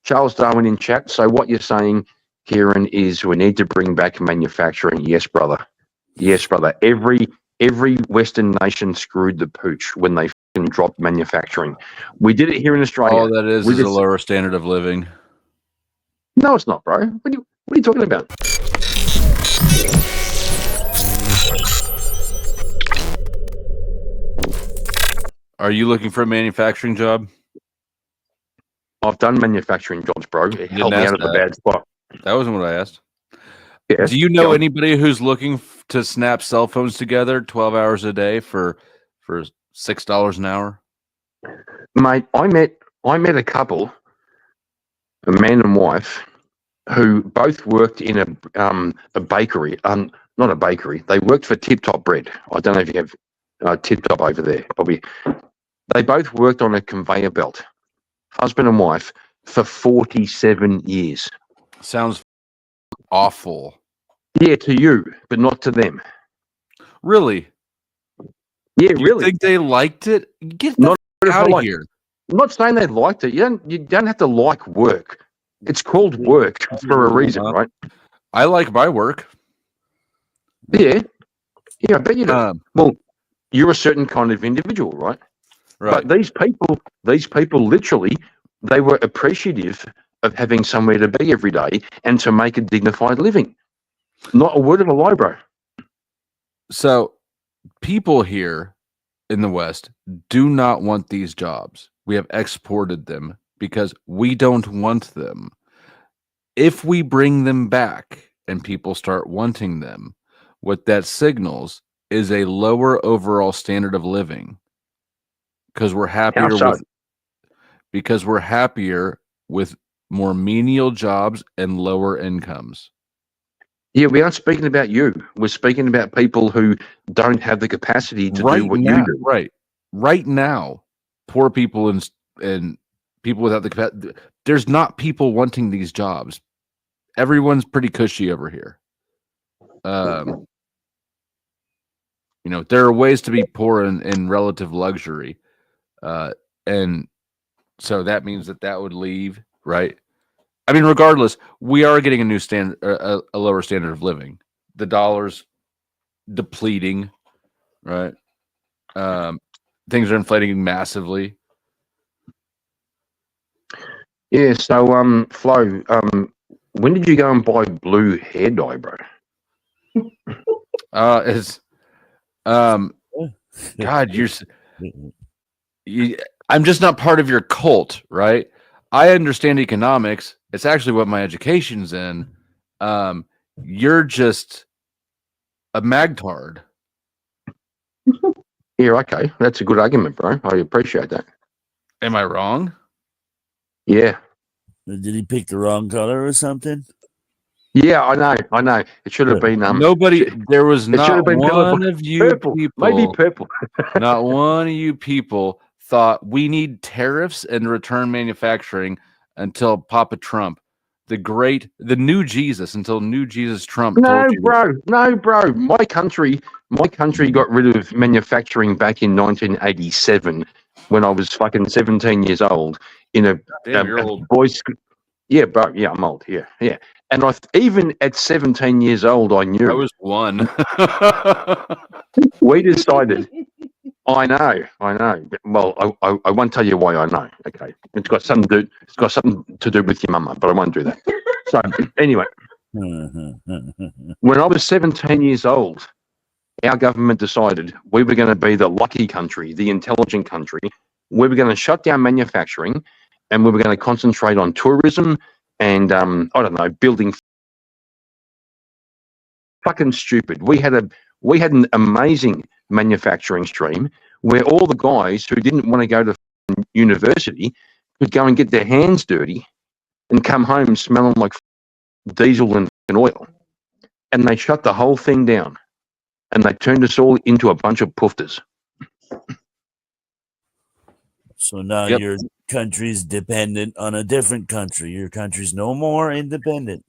Charles Darwin in chat. So what you're saying, Kieran, is we need to bring back manufacturing. Yes, brother. Yes, brother. Every Western nation screwed the pooch when they dropped manufacturing. We did it here in Australia. All that is a lower standard of living. No, it's not, bro. What are you talking about? Are you looking for a manufacturing job? I've done manufacturing jobs, bro. It helped me out of a bad spot. That wasn't what I asked. Yes. Do you know anybody who's looking to snap cell phones together 12 hours a day for $6 an hour? Mate, I met a couple, a man and wife, who both worked in a bakery. Not a bakery. They worked for Tip Top Bread. I don't know if you have Tip Top over there. Probably. They both worked on a conveyor belt, husband and wife, for 47 years. Sounds awful. Yeah, to you, but not to them. Really? Yeah, you really. Think they liked it? Get the out of here. I'm not saying they liked it. You don't have to like work. It's called work for a reason, right? I like my work. Yeah, I bet you do. Well, you're a certain kind of individual, right? Right. But these people literally, they were appreciative of having somewhere to be every day and to make a dignified living. Not a word of a lie, bro. So people here in the West do not want these jobs. We have exported them because we don't want them. If we bring them back and people start wanting them, what that signals is a lower overall standard of living. Because we're happier with more menial jobs and lower incomes. Yeah, we aren't speaking about you. We're speaking about people who don't have the capacity to do what you do. Right now, poor people and people without the capacity. There's not people wanting these jobs. Everyone's pretty cushy over here. There are ways to be poor in relative luxury. And so that means that would leave, right? I mean, regardless, we are getting a new standard, a lower standard of living. The dollar's depleting, right? Things are inflating massively. Yeah. So, Flo, when did you go and buy blue hair dye, bro? God, I'm just not part of your cult, right? I understand economics. It's actually what my education's in. You're just a magtard. Yeah, okay. That's a good argument, bro. I appreciate that. Am I wrong? Yeah. Did he pick the wrong color or something? Yeah, I know. It should have been there was not one of you purple. People. Maybe purple. Not one of you people thought we need tariffs and return manufacturing until Papa Trump, the new Jesus, until new Jesus Trump. No, bro. My country got rid of manufacturing back in 1987 when I was fucking 17 years old in a boys' school. Yeah, bro. Yeah, I'm old. Yeah. And even at 17 years old, I knew. I was one. We decided. I know. Well, I won't tell you why I know. Okay, it's got something to do with your mama, but I won't do that. So anyway, when I was 17 years old, our government decided we were going to be the lucky country, the intelligent country. We were going to shut down manufacturing, and we were going to concentrate on tourism and I don't know, building. Fucking stupid. We had an amazing manufacturing stream where all the guys who didn't want to go to university could go and get their hands dirty and come home smelling like diesel and oil. And they shut the whole thing down and they turned us all into a bunch of poofters. So now your country's dependent on a different country. Your country's no more independent.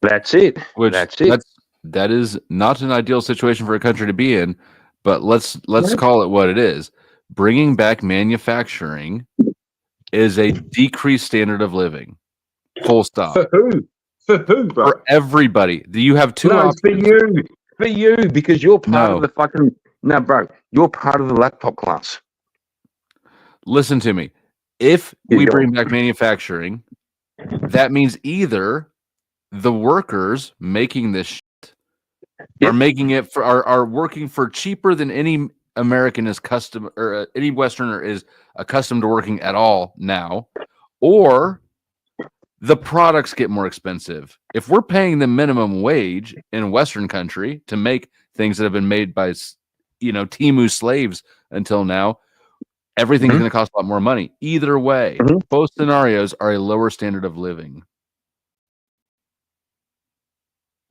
That's it. That is not an ideal situation for a country to be in, but let's call it what it is. Bringing back manufacturing is a decreased standard of living. Full stop. For who? For who, bro? For everybody. You have two No, options. for you, because you're part No. of the fucking. No, bro, you're part of the laptop class. Listen to me. If Yeah, we go bring on. back manufacturing, that means either the workers making this shit Yep. are making it for are working for cheaper than any American is custom or any Westerner is accustomed to working at all now, or the products get more expensive. If we're paying the minimum wage in a Western country to make things that have been made by, Timu slaves until now, everything's Mhm. going to cost a lot more money. Either way, Mhm. both scenarios are a lower standard of living.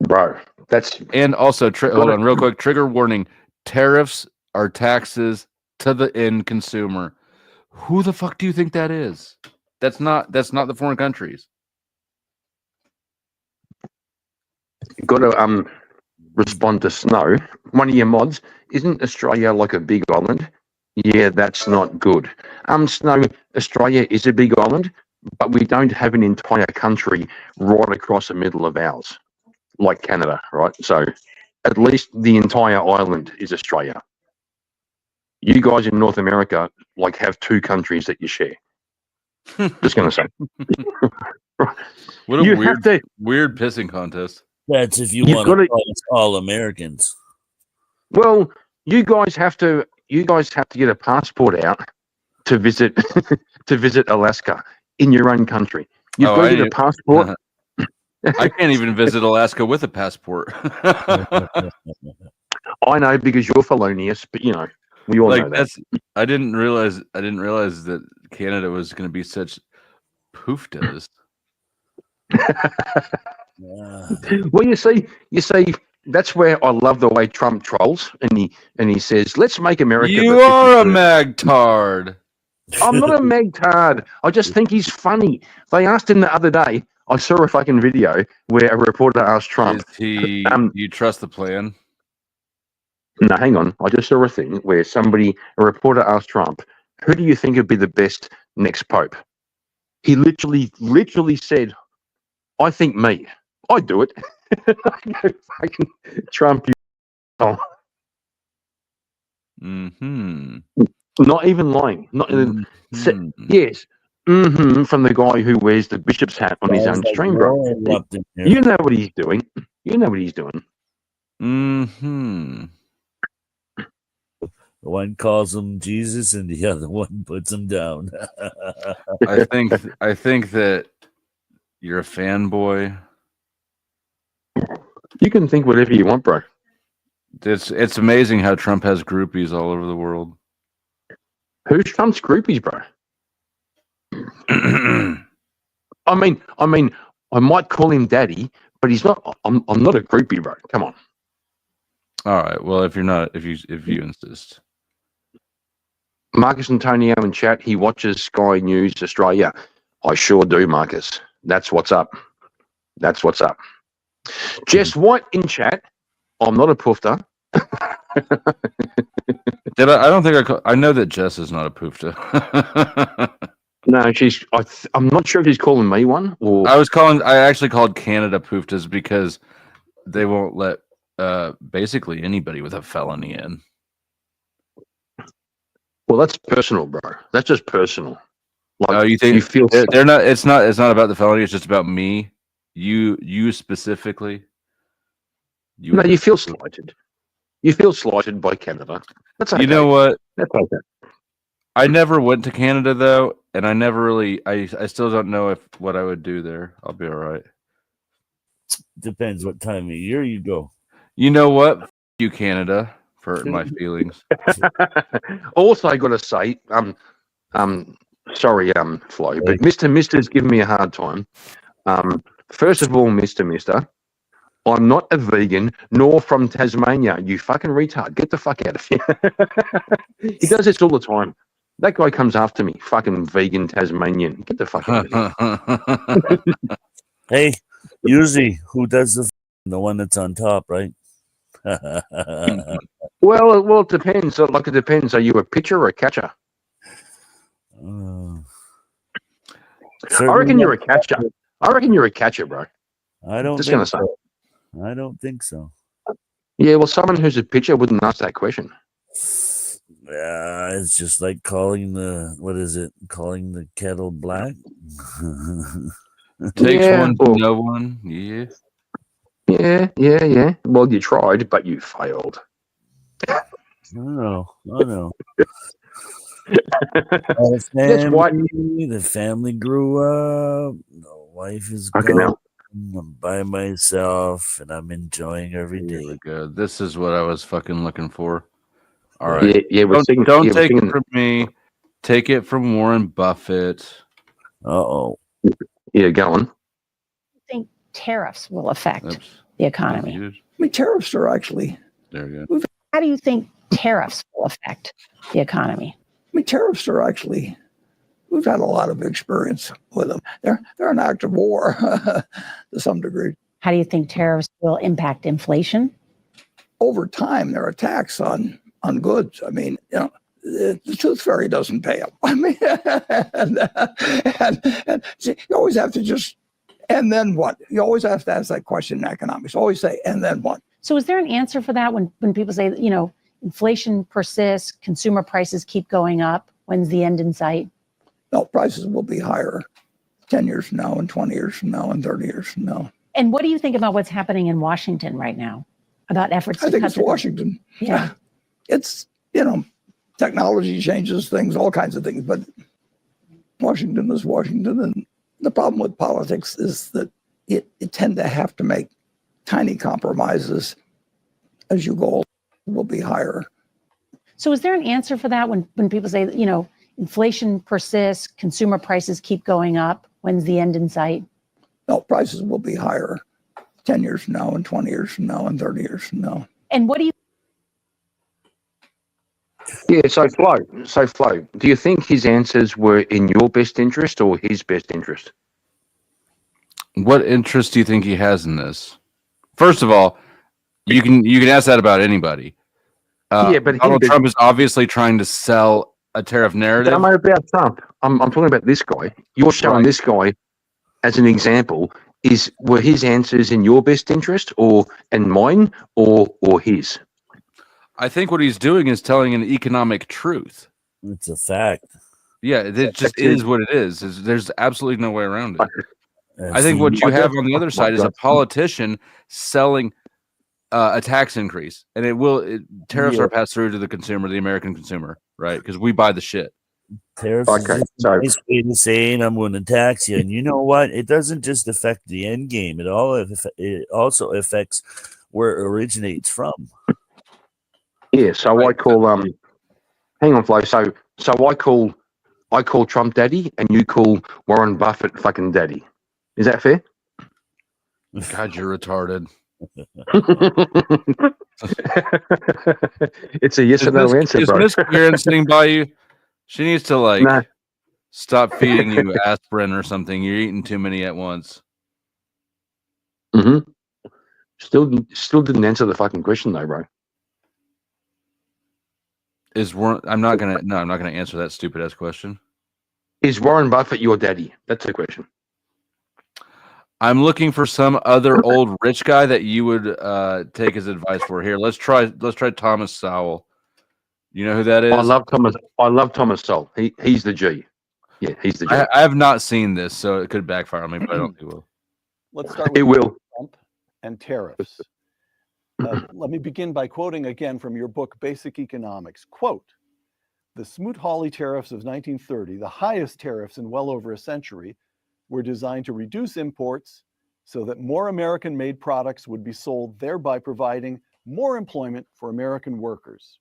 Bro, that's And also, hold on real quick, trigger warning, tariffs are taxes to the end consumer. Who the fuck do you think that is? That's not the foreign countries. got to respond to Snow. One of your mods, isn't Australia like a big island? Yeah, that's not good. Snow, Australia is a big island, but we don't have an entire country right across the middle of ours, like Canada, right? So at least the entire island is Australia. You guys in North America like have two countries that you share. Just gonna say. What a You have to- weird pissing contest. That's if you You've want to gotta- call us all Americans. Well, you guys have to get a passport out to visit to visit Alaska in your own country. You've got to get a passport. I can't even visit Alaska with a passport. I know because you're felonious, but we all know that. I didn't realize that Canada was going to be such pooftas. Well, you see, that's where I love the way Trump trolls, and he says, "Let's make America." You are a magtard. I'm not a magtard. I just think he's funny. They asked him the other day. I saw a fucking video where a reporter asked Trump. Is he? You trust the plan? No, hang on. I just saw a thing where a reporter asked Trump, "Who do you think would be the best next pope?" He literally said, "I think me. I'd do it." Fucking Trump. Mm-hmm. Not even lying. Not even. Yes. From the guy who wears the bishop's hat on his own stream, bro. You know what he's doing. Mm-hmm. One calls him Jesus, and the other one puts him down. I think that you're a fanboy. You can think whatever you want, bro. It's amazing how Trump has groupies all over the world. Who's Trump's groupies, bro? I mean, I might call him daddy, but he's not. I'm not a groupie, bro. Come on. All right. Well, if you insist. Marcus Antonio in chat. He watches Sky News Australia. I sure do, Marcus. That's what's up. Jess White in chat. I'm not a poofter. I don't think I know that Jess is not a poofta. No, I'm not sure if he's calling me one or. I actually called Canada pooftas because they won't let basically anybody with a felony in. Well, that's personal, bro. That's just personal. Like, you think you feel they're not? It's not about the felony. It's just about me. You specifically. You feel slighted. You feel slighted by Canada. That's okay. You know what? That's okay. I never went to Canada though, and I never really. I still don't know what I would do there. I'll be all right. Depends what time of year you go. You know what? F you, Canada, for hurting my feelings. Also, I got to say, sorry, Flo, but Mister's giving me a hard time. First of all, Mister, I'm not a vegan nor from Tasmania. You fucking retard. Get the fuck out of here. He does this all the time. That guy comes after me. Fucking vegan Tasmanian. Get the fuck out of here. Hey, usually who does the one that's on top, right? Well, it depends. It depends. Are you a pitcher or a catcher? I reckon you're a catcher. I reckon you're a catcher, bro. I don't Just think gonna say. so. I don't think so. Yeah, well, someone who's a pitcher wouldn't ask that question. Yeah, it's just like calling the kettle black. Takes Yeah, one to well, know one. Yeah. Yeah. Well, you tried, but you failed. I know. That's why. The family grew up. The wife is Fucking gone. hell. I'm by myself, and I'm enjoying every Here we day. go. This is what I was fucking looking for. All right. Yeah, we're singing. Don't Yeah, we're take singing. it from me. Take it from Warren Buffett. Uh-oh. Yeah, go on. Think tariffs will affect Oops. the economy? Muted. I mean, tariffs are actually, There we go. How do you think tariffs will affect the economy? we've had a lot of experience with them. They're an act of war to some degree. How do you think tariffs will impact inflation? Over time, they're a tax on goods. I mean, the tooth fairy doesn't pay them. I mean, and see, you always have to just, and then what? You always have to ask that question in economics. Always say, and then what? So is there an answer for that when people say, inflation persists, consumer prices keep going up, when's the end in sight? No, prices will be higher 10 years from now and 20 years from now and 30 years from now. And what do you think about what's happening in Washington right now about efforts to I think cut it's the- Washington. Yeah. It's, technology changes things, all kinds of things, but Washington is Washington. And the problem with politics is that it tend to have to make tiny compromises as you go, will be higher. So is there an answer for that when people say, inflation persists, consumer prices keep going up, when's the end in sight? No, prices will be higher 10 years from now and 20 years from now and 30 years from now. And what do you Yeah, so Flo, do you think his answers were in your best interest or his best interest? What interest do you think he has in this? First of all, you can ask that about anybody. Yeah, but Donald Trump is obviously trying to sell a tariff narrative. I'm not about Trump. I'm talking about this guy. You're showing this guy as an example. Were his answers in your best interest and mine or his? I think what he's doing is telling an economic truth. It's a fact. Yeah, it just is what it is. There's absolutely no way around it. I think See, what you have on the other side is a politician selling a tax increase, and tariffs are passed through to the consumer, the American consumer, right? Because we buy the shit. tariffs is just a nice way to saying I'm going to tax you. And you know what? It doesn't just affect the end game. It also affects where it originates from. Yeah, so I call hang on, Flo. So I call Trump daddy, and you call Warren Buffett fucking daddy. Is that fair? God, you're retarded. It's a yes or no answer, is bro. Miss Karen sitting by you? She needs to stop feeding you aspirin or something. You're eating too many at once. Mm-hmm. Still didn't answer the fucking question though, bro. I'm not gonna answer that stupid ass question. Is Warren Buffett your daddy? That's the question. I'm looking for some other old rich guy that you would take his advice for. Here, let's try Thomas Sowell. You know who that is? I love Thomas Sowell. He's the G. Yeah, he's the G. I have not seen this, so it could backfire on me, but I don't think it will. Let's start with Trump and tariffs. Let me begin by quoting again from your book, Basic Economics. Quote, "The Smoot-Hawley tariffs of 1930, the highest tariffs in well over a century, were designed to reduce imports so that more American-made products would be sold, thereby providing more employment for American workers.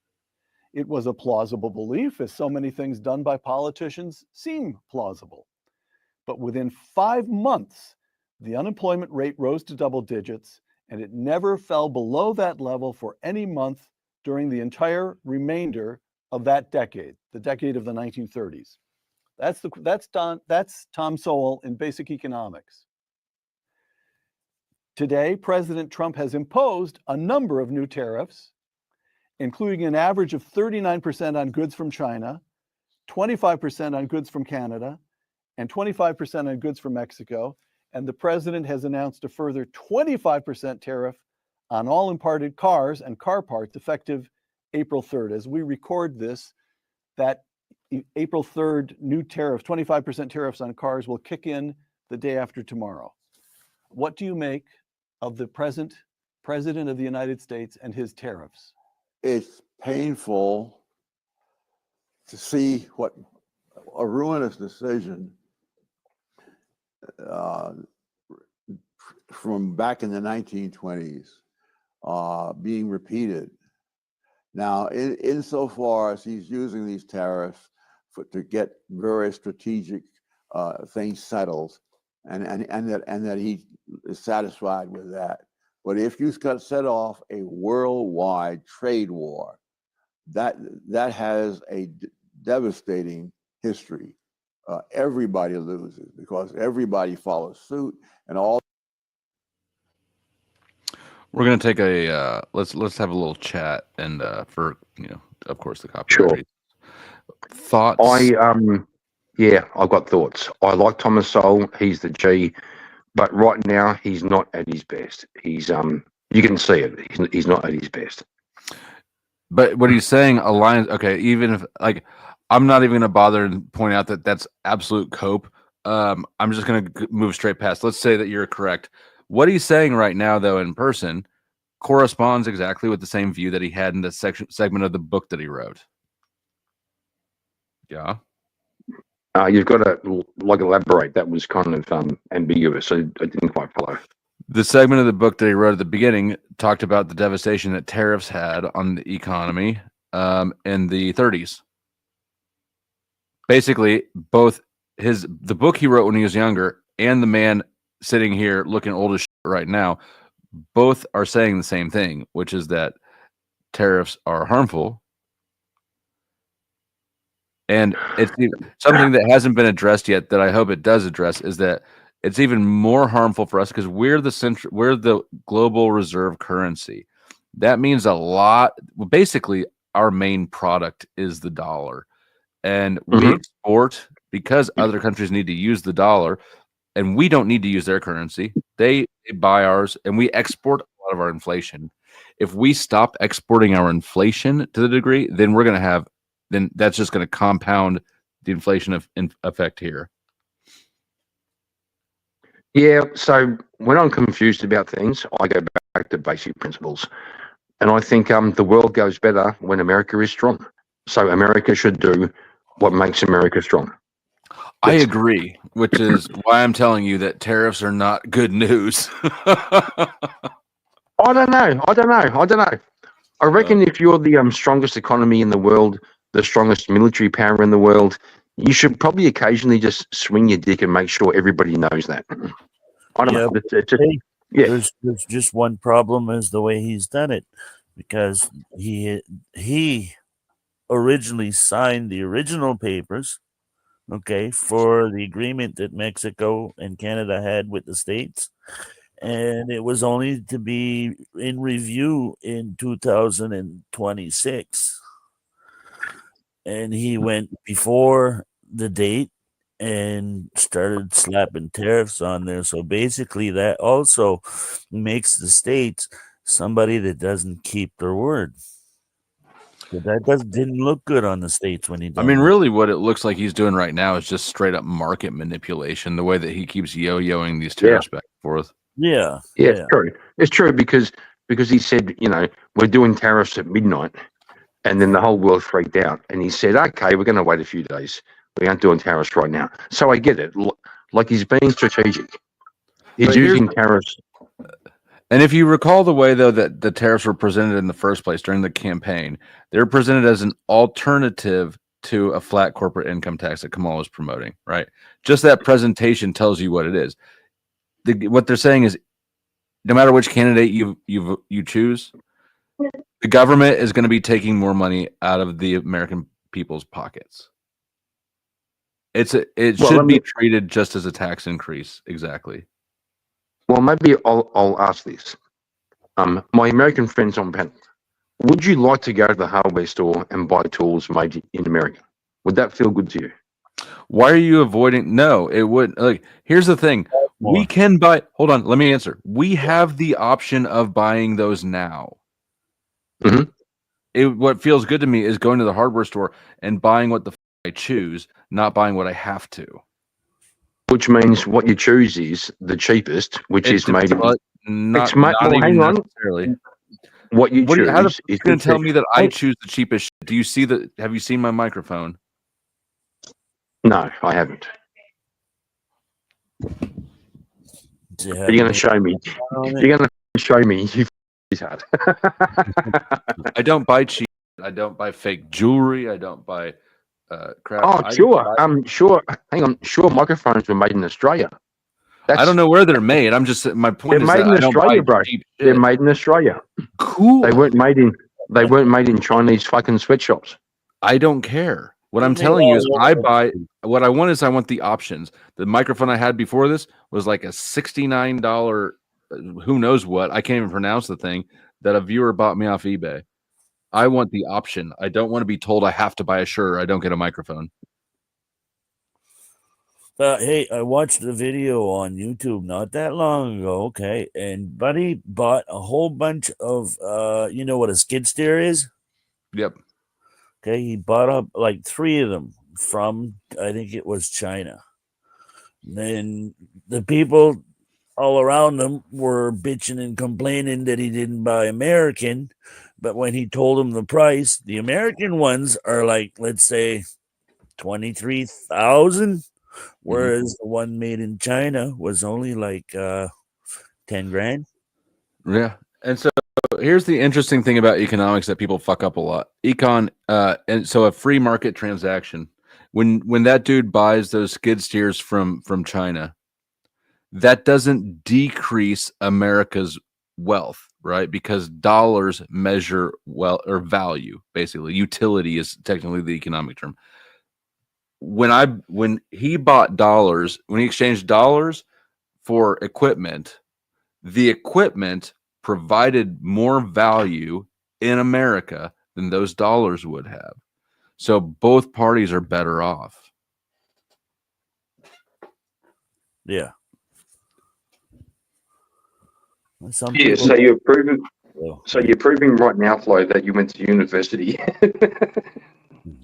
It was a plausible belief, as so many things done by politicians seem plausible. But within 5 months, the unemployment rate rose to double digits, and it never fell below that level for any month during the entire remainder of that decade, the decade of the 1930s. That's Tom Sowell in Basic Economics. Today, President Trump has imposed a number of new tariffs, including an average of 39% on goods from China, 25% on goods from Canada, and 25% on goods from Mexico. And the president has announced a further 25% tariff on all imported cars and car parts effective April 3rd. As we record this, that April 3rd new tariff, 25% tariffs on cars, will kick in the day after tomorrow. What do you make of the present president of the United States and his tariffs? It's painful to see what a ruinous decision from back in the 1920s being repeated. Now, insofar as he's using these tariffs to get very strategic things settled, and that he is satisfied with that. But if you set off a worldwide trade war, that has a devastating history. Everybody loses because everybody follows suit, and all. We're gonna take a let's have a little chat, and for of course the copyright. Sure. Thoughts? Yeah, I've got thoughts. I like Thomas Sowell. He's the G, but right now he's not at his best. He's you can see it. He's not at his best. But what he's saying aligns. Okay, even if I'm not even going to bother and point out that that's absolute cope. I'm just going to move straight past. Let's say that you're correct. What he's saying right now, though, in person, corresponds exactly with the same view that he had in the segment of the book that he wrote. Yeah. You've got to elaborate. That was kind of ambiguous, so I didn't quite follow. The segment of the book that he wrote at the beginning talked about the devastation that tariffs had on the economy in the 30s. Basically, both the book he wrote when he was younger and the man sitting here looking old as shit right now, both are saying the same thing, which is that tariffs are harmful. And it's something that hasn't been addressed yet that I hope it does address, is that it's even more harmful for us because we're the global reserve currency. That means a lot. Well, basically, our main product is the dollar. And we export because other countries need to use the dollar, and we don't need to use their currency. They buy ours, and we export a lot of our inflation. If we stop exporting our inflation to the degree, then then that's just going to compound the inflation effect here. Yeah, so when I'm confused about things, I go back to basic principles. And I think the world goes better when America is strong. So America should do what makes America strong. I agree, which is why I'm telling you that tariffs are not good news. I don't know. I reckon if you're the strongest economy in the world, the strongest military power in the world, you should probably occasionally just swing your dick and make sure everybody knows that. I don't know. There's just one problem is the way he's done it, because he originally signed the original papers, okay, for the agreement that Mexico and Canada had with the States. And it was only to be in review in 2026. And he went before the date and started slapping tariffs on there. So basically that also makes the States somebody that doesn't keep their word. But that didn't look good on the States when he did. I mean, really what it looks like he's doing right now is just straight up market manipulation, the way that he keeps yo-yoing these tariffs back and forth. Yeah. It's true. It's true because he said, we're doing tariffs at midnight, and then the whole world freaked out. And he said, okay, we're going to wait a few days. We aren't doing tariffs right now. So I get it. Like he's being strategic. He's using tariffs. And if you recall the way, though, that the tariffs were presented in the first place during the campaign, they were presented as an alternative to a flat corporate income tax that Kamala was promoting, right? Just that presentation tells you what it is. What they're saying is, no matter which candidate you choose, the government is going to be taking more money out of the American people's pockets. It should be treated just as a tax increase. Exactly. Well, maybe I'll ask this. My American friends on panel, would you like to go to the hardware store and buy tools made in America? Would that feel good to you? Why are you avoiding? No, it wouldn't. Like, here's the thing: we can buy. Hold on, let me answer. We have the option of buying those now. Mhm. What feels good to me is going to the hardware store and buying what the I choose, not buying what I have to. Which means what you choose is the cheapest, which is made in. Not well, hang on. necessarily. What you choose How the is going to tell me that I Hey, choose the cheapest? Do you see the? Have you seen my microphone? No, I haven't. You're going to show me. You're going to show me. You hard. I don't buy cheap. I don't buy fake jewelry. I don't buy crap. Oh, sure. Sure. Hang on. Sure, microphones were made in Australia. I don't know where they're made. I'm just my point They're is made that in I Australia, don't buy bro. cheap shit. They're made in Australia. Cool. They weren't made in Chinese fucking sweatshops. I don't care. What I'm telling you is I buy what I want is I want the options. The microphone I had before this was like a $69 who knows what. I can't even pronounce the thing that a viewer bought me off eBay. I want the option. I don't want to be told I have to buy a shirt or I don't get a microphone. Hey, I watched a video on YouTube not that long ago, okay, and Buddy bought a whole bunch of, you know what a skid steer is? Yep. Okay, he bought up like 3 of them from, I think it was China. Then the people all around him were bitching and complaining that he didn't buy American, but when he told them the price, the American ones are like, let's say, 23,000. Whereas the one made in China was only like 10 grand. Yeah. And so here's the interesting thing about economics that people fuck up a lot. And so a free market transaction, when that dude buys those skid steers from China, that doesn't decrease America's wealth, right? Because dollars measure wealth or value, basically. Utility is technically the economic term. When he bought dollars, when he exchanged dollars for equipment, the equipment provided more value in America than those dollars would have. So both parties are better off. Yeah. Some Yeah, people- so you're proving right now, Flo, that you went to university.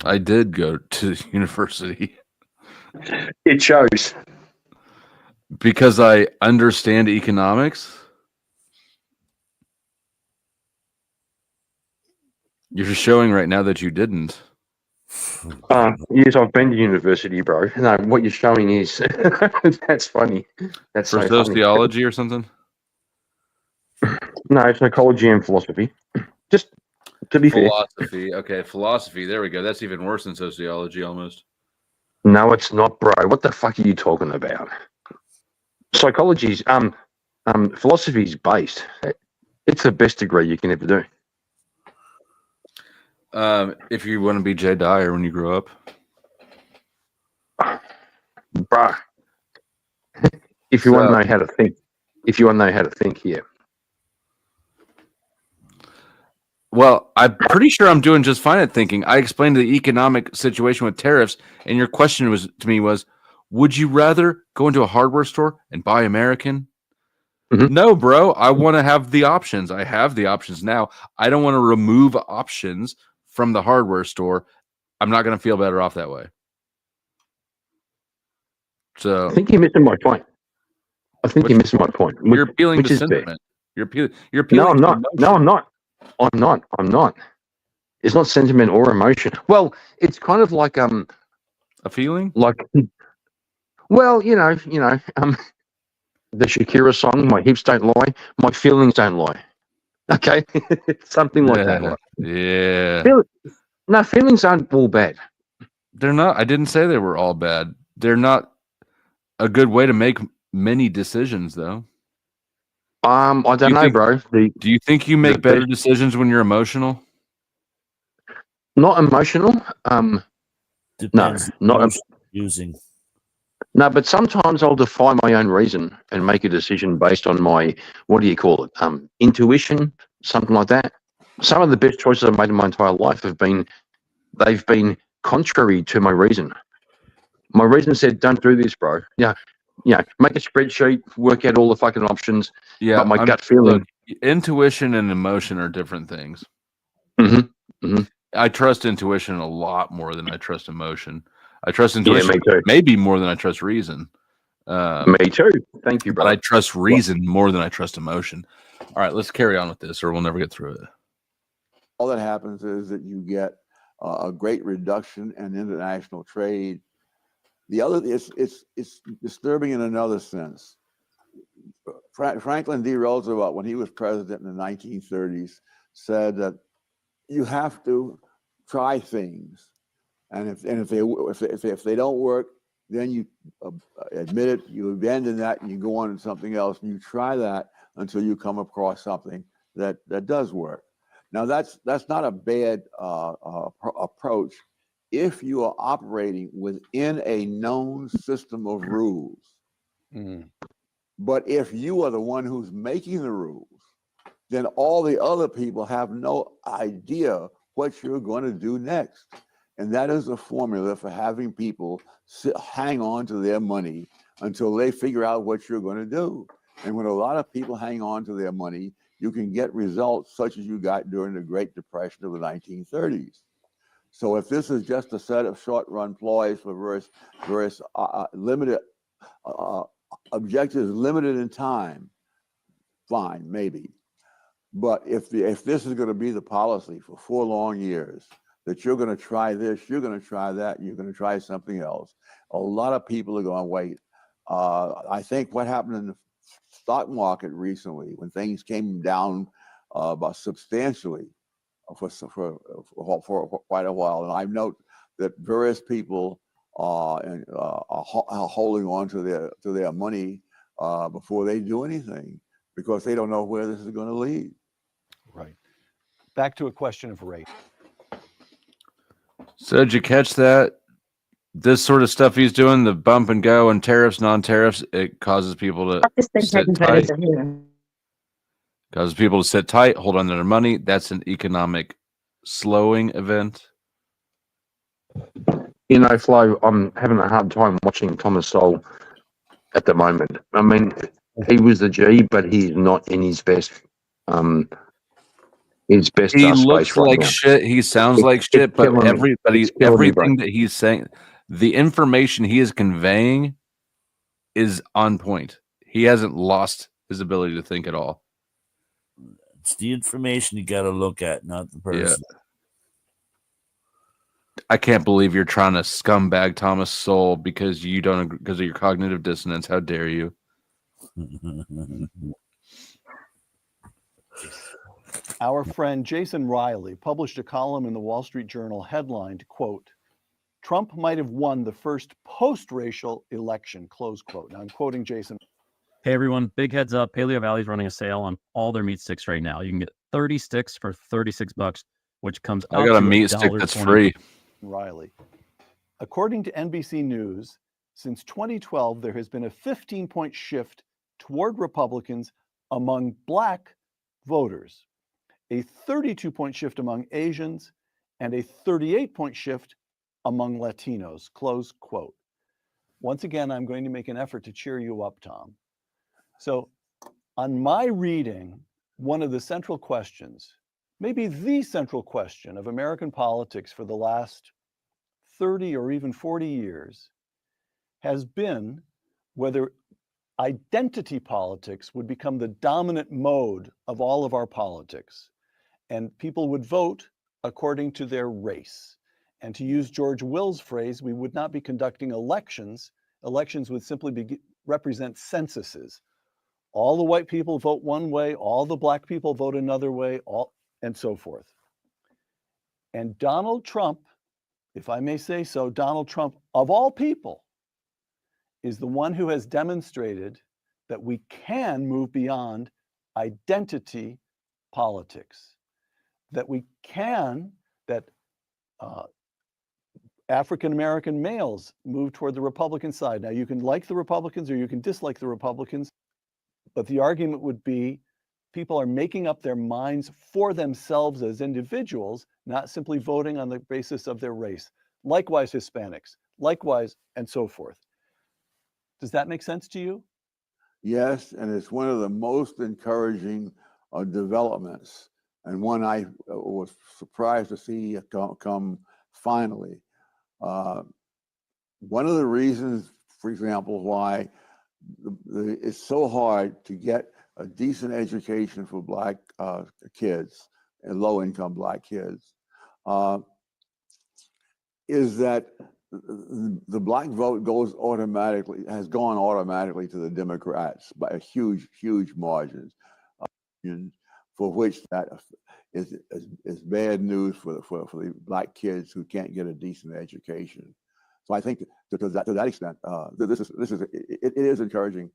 I did go to university. It shows. Because I understand economics. You're just showing right now that you didn't. Yes, I've been to university, bro. No, what you're showing is that's funny. That's For so sociology or something? No, psychology and philosophy. Just to be fair. Philosophy. Okay, philosophy. There we go. That's even worse than sociology almost. No, it's not, bro. What the fuck are you talking about? Psychology's philosophy's based. It's the best degree you can ever do. If you want to be Jay Dyer when you grow up. Bruh. If you want to know how to think. If you want to know how to think here. Well, I'm pretty sure I'm doing just fine at thinking. I explained the economic situation with tariffs, and your question was, would you rather go into a hardware store and buy American? Mm-hmm. No, bro. I want to have the options. I have the options now. I don't want to remove options from the hardware store. I'm not going to feel better off that way. So I think you're missing my point. You're missing my point. You're appealing to sentiment. You're appealing. No, I'm not. No, I'm not. I'm not. It's not sentiment or emotion. Well, it's kind of like a feeling. Like, well, you know, the Shakira song, "My hips don't lie, my feelings don't lie." Okay, something like that. Yeah. Feelings aren't all bad. They're not. I didn't say they were all bad. They're not a good way to make many decisions, though. I don't know, bro. Do you think you make better decisions when you're emotional? Not emotional. Depends no, not using. No, but sometimes I'll defy my own reason and make a decision based on my, what do you call it? Intuition, something like that. Some of the best choices I've made in my entire life they've been contrary to my reason. My reason said, don't do this, bro. Yeah, make a spreadsheet, work out all the fucking options. Yeah, but my gut feeling. Look, intuition and emotion are different things. Mm-hmm. I trust intuition a lot more than I trust emotion. I trust intuition me too. maybe more than I trust reason. Me too. Thank you, But bro. I trust reason more than I trust emotion. All right, let's carry on with this, or we'll never get through it. All that happens is that you get a great reduction in international trade. The other, it's disturbing in another sense. Franklin D. Roosevelt, when he was president in the 1930s, said that you have to try things, and if they don't work, then you admit it, you abandon that, and you go on to something else, and you try that until you come across something that does work. Now that's not a bad approach if you are operating within a known system of rules. But if you are the one who's making the rules, then all the other people have no idea what you're going to do next. And that is the formula for having people hang on to their money until they figure out what you're going to do. And when a lot of people hang on to their money, you can get results such as you got during the Great Depression of the 1930s. So if this is just a set of short-run ploys for various limited objectives, limited in time, fine, maybe. But if this is going to be the policy for 4 long years, that you're going to try this, you're going to try that, you're going to try something else, a lot of people are going to wait. I think what happened in the stock market recently, when things came down substantially for quite a while, and I note that various people are holding on to their money before they do anything, because they don't know where this is going to lead. Right. Back to a question of rate. So did you catch that? This sort of stuff he's doing, the bump and go and tariffs, non-tariffs, it causes people to sit tight. Causes people to sit tight, hold on to their money. That's an economic slowing event. You know, Flo, I'm having a hard time watching Thomas Sowell at the moment. I mean, he was the G, but he's not in his best He looks space right like now. shit. He sounds like shit, but everything that he's saying, the information he is conveying is on point. He hasn't lost his ability to think at all. It's the information you got to look at, not the person. Yeah. I can't believe you're trying to scumbag Thomas Sowell because you don't agree, because of your cognitive dissonance. How dare you? Our friend Jason Riley published a column in the Wall Street Journal headlined, quote, "Trump might have won the first post-racial election," close quote. Now I'm quoting Jason. Hey everyone, big heads up. Paleo Valley's running a sale on all their meat sticks right now. You can get 30 sticks for $36, which comes out I got a to meat stick that's $1.20. free. Riley. According to NBC News, since 2012, there has been a 15-point shift toward Republicans among Black voters, a 32-point shift among Asians, and a 38-point shift among Latinos, close quote. Once again, I'm going to make an effort to cheer you up, Tom. So on my reading, one of the central questions, maybe the central question of American politics for the last 30 or even 40 years has been whether identity politics would become the dominant mode of all of our politics, and people would vote according to their race. And to use George Will's phrase, we would not be conducting elections. Elections would simply represent censuses. All the white people vote one way, all the Black people vote another way, and so forth. And Donald Trump, if I may say so, Donald Trump, of all people, is the one who has demonstrated that we can move beyond identity politics, that we can, that African-American males move toward the Republican side. Now, you can like the Republicans or you can dislike the Republicans, but the argument would be people are making up their minds for themselves as individuals, not simply voting on the basis of their race. Likewise, Hispanics. likewise, and so forth. Does that make sense to you? Yes, and it's one of the most encouraging developments, and one I was surprised to see come finally. One of the reasons, for example, why it's so hard to get a decent education for Black kids and low-income Black kids is that the Black vote has gone automatically to the Democrats by a huge margins, for which that is bad news for the Black kids who can't get a decent education. So I think to that extent, it is encouraging.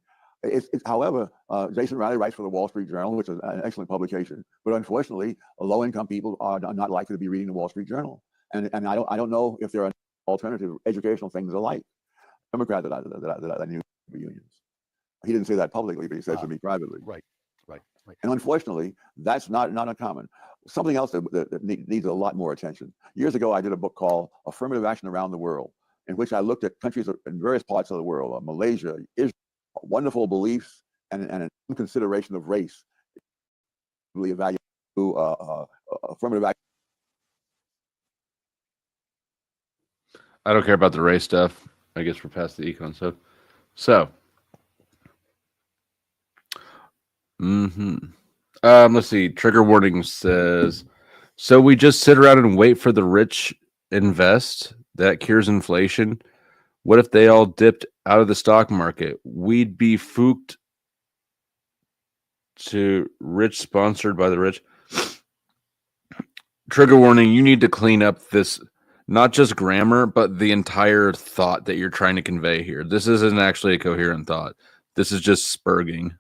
However, Jason Riley writes for the Wall Street Journal, which is an excellent publication, but unfortunately, low-income people are not likely to be reading the Wall Street Journal, and I don't know if there are alternative educational things alike. Democrat that I knew unions. He didn't say that publicly, but he said to me privately. Right. And unfortunately, that's not uncommon. Something else that needs a lot more attention. Years ago, I did a book called Affirmative Action Around the World, in which I looked at countries in various parts of the world, Malaysia, Israel, wonderful beliefs, and an consideration of race. Really evaluate affirmative action. I don't care about the race stuff. I guess we're past the econ stuff. So, let's see. Trigger warning says, so we just sit around and wait for the rich invest. That cures inflation. What if they all dipped out of the stock market? We'd be fooked to rich sponsored by the rich. Trigger warning, you need to clean up this, not just grammar, but the entire thought that you're trying to convey here. This isn't actually a coherent thought. This is just spurging.